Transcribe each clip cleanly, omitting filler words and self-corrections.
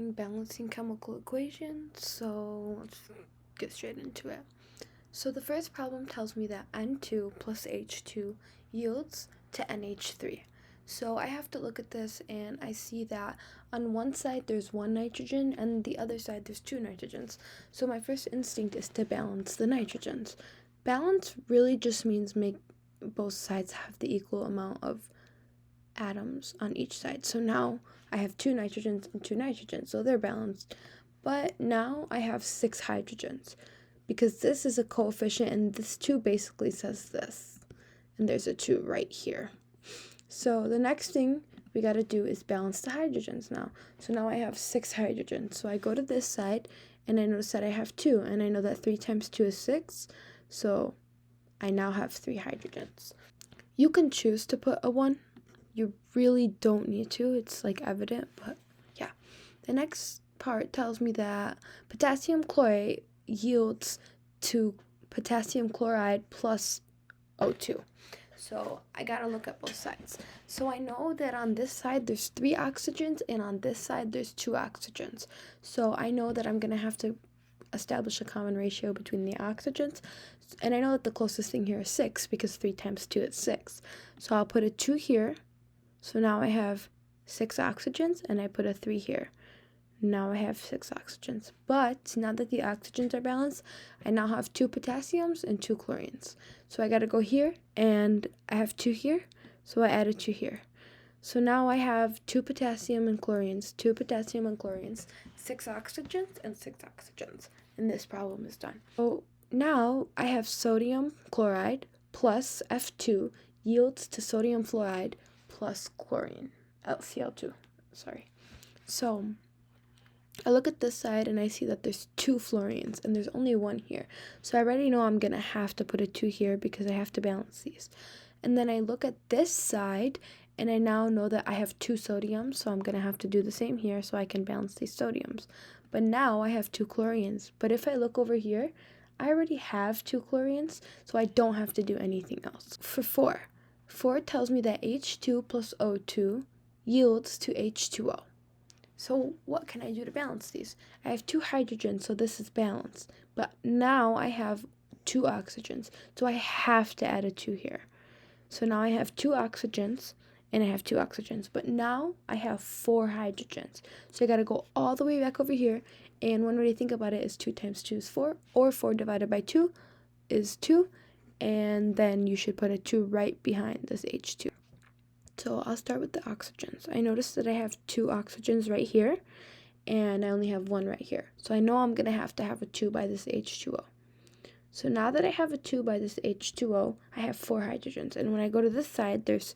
doing balancing chemical equations, so let's get straight into it. So the first problem tells me that N2 plus H2 yields to NH3. So I have to look at this and I see that on one side there's one nitrogen and the other side there's two nitrogens. So my first instinct is to balance the nitrogens. Balance really just means make both sides have the equal amount of atoms on each side. So now I have two nitrogens and two nitrogens, so they're balanced. But now I have 6 hydrogens because this is a coefficient and this 2 basically says this. And there's a 2 right here. So the next thing we got to do is balance the hydrogens now. So now I have 6 hydrogens. So I go to this side and I notice that I have 2, and I know that 3 times 2 is 6. So I now have 3 hydrogens. You can choose to put a 1. You really don't need to. It's like evident, but yeah. The next part tells me that potassium chlorate yields to potassium chloride plus O2. So I gotta look at both sides. So I know that on this side there's 3 oxygens and on this side there's 2 oxygens. So I know that I'm gonna have to establish a common ratio between the oxygens. And I know that the closest thing here is 6 because 3 times 2 is 6. So I'll put a 2 here. So now I have 6 oxygens and I put a 3 here. Now I have 6 oxygens. But now that the oxygens are balanced, I now have 2 potassiums and 2 chlorines. So I got to go here and I have 2 here. So I add a 2 here. So now I have 2 potassium and chlorines, 2 potassium and chlorines, 6 oxygens and 6 oxygens. And this problem is done. So now I have sodium chloride plus F2 yields to sodium fluoride plus chlorine, Cl2, So I look at this side and I see that there's 2 fluorines and there's only 1 here. So I already know I'm going to have to put a 2 here because I have to balance these. And then I look at this side and I now know that I have 2 sodiums, so I'm going to have to do the same here so I can balance these sodiums. But now I have 2 chlorines. But if I look over here, I already have 2 chlorines, so I don't have to do anything else. For 4 tells me that H2 plus O2 yields to H2O. So what can I do to balance these? I have 2 hydrogens, so this is balanced. But now I have 2 oxygens, so I have to add a 2 here. So now I have 2 oxygens, and I have 2 oxygens. But now I have 4 hydrogens. So I got to go all the way back over here. And one way to think about it is 2 times 2 is 4, or 4 divided by 2 is 2. And then you should put a 2 right behind this H2. So I'll start with the oxygens. I noticed that I have 2 oxygens right here, and I only have 1 right here. So I know I'm going to have a 2 by this H2O. So now that I have a 2 by this H2O, I have 4 hydrogens. And when I go to this side, there's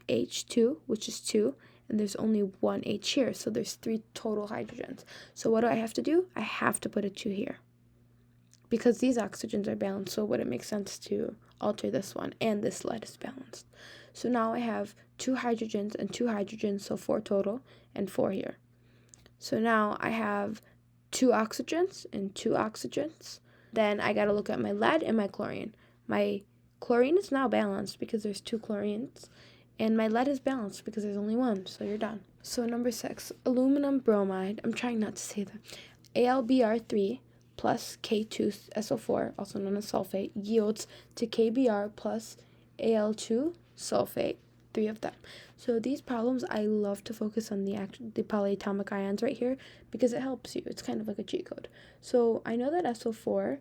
H2, which is 2, and there's only 1 H here. So there's 3 total hydrogens. So what do I have to do? I have to put a 2 here, because these oxygens are balanced, so would it make sense to alter this one? And this lead is balanced. So now I have 2 hydrogens and 2 hydrogens, so 4 total, and 4 here. So now I have 2 oxygens and 2 oxygens. Then I got to look at my lead and my chlorine. My chlorine is now balanced because there's 2 chlorines, and my lead is balanced because there's only 1, so you're done. So number 6, aluminum bromide, I'm trying not to say that, AlBr3 plus K2SO4, also known as sulfate, yields to KBr plus Al2 sulfate, 3 of them. So these problems, I love to focus on the polyatomic ions right here because it helps you. It's kind of like a cheat code. So I know that SO4,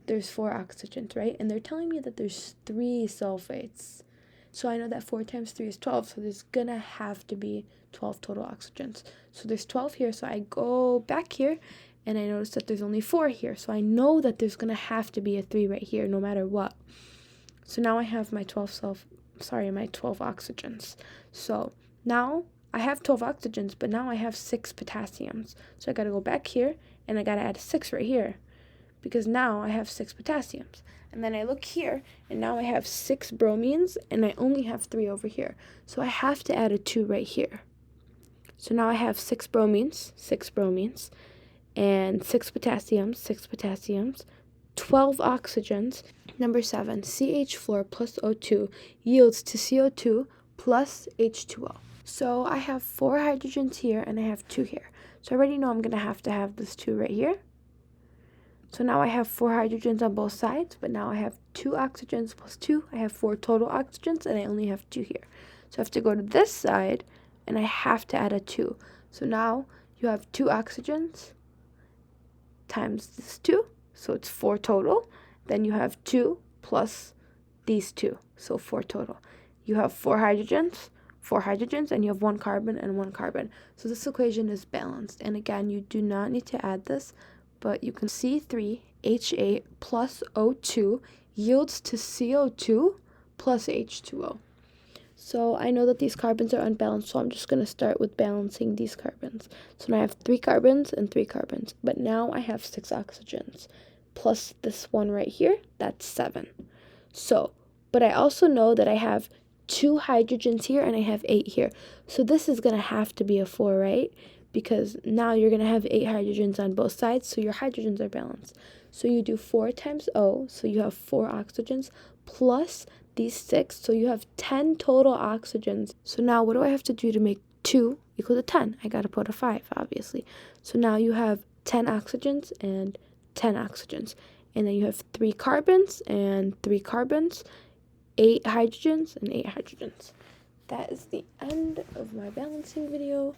there's 4 oxygens, right? And they're telling me that there's 3 sulfates. So I know that 4 times 3 is 12, so there's gonna have to be 12 total oxygens. So there's 12 here, so I go back here, and I notice that there's only 4 here. So I know that there's going to have to be a 3 right here no matter what. So now I have my 12 oxygens. So now I have 12 oxygens, but now I have 6 potassiums. So I got to go back here, and I got to add a 6 right here, because now I have 6 potassiums. And then I look here, and now I have 6 bromines, and I only have 3 over here. So I have to add a 2 right here. So now I have 6 bromines, and 6 potassiums, 12 oxygens. Number 7, CH4 plus O2 yields to CO2 plus H2O. So I have 4 hydrogens here and I have 2 here. So I already know I'm going to have this 2 right here. So now I have 4 hydrogens on both sides, but now I have 2 oxygens plus 2. I have 4 total oxygens and I only have 2 here. So I have to go to this side and I have to add a 2. So now you have 2 oxygens times this 2, so it's 4 total. Then you have 2 plus these 2, so 4 total. You have 4 hydrogens, and you have 1 carbon and 1 carbon. So this equation is balanced. And again, you do not need to add this, but you can C3H8 plus O2 yields to CO2 plus H2O. So I know that these carbons are unbalanced, so I'm just going to start with balancing these carbons. So now I have 3 carbons and 3 carbons, but now I have 6 oxygens. Plus this one right here, that's 7. So, but I also know that I have 2 hydrogens here and I have 8 here. So this is going to have to be a 4, right? Because now you're going to have 8 hydrogens on both sides, so your hydrogens are balanced. So you do 4 times O, so you have 4 oxygens, plus these 6, so you have 10 total oxygens. So now what do I have to do to make 2 equal to 10? I got to put a 5, obviously. So now you have 10 oxygens and 10 oxygens. And then you have 3 carbons and 3 carbons, 8 hydrogens and 8 hydrogens. That is the end of my balancing video.